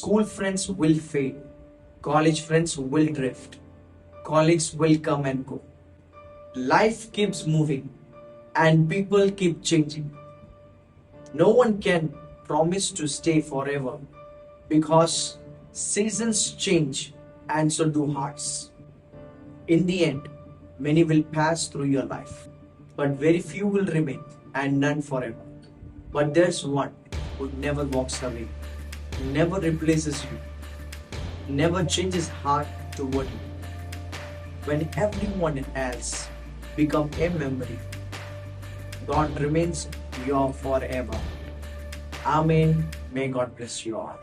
School friends will fade. College friends will drift. Colleagues will come and go. Life keeps moving and people keep changing. No one can promise to stay forever because seasons change and so do hearts. In the end, many will pass through your life, but very few will remain and none forever. But there's one who never walks away, never replaces you, never changes heart toward you. When everyone else become a memory, God remains your forever. Amen. May God bless you all.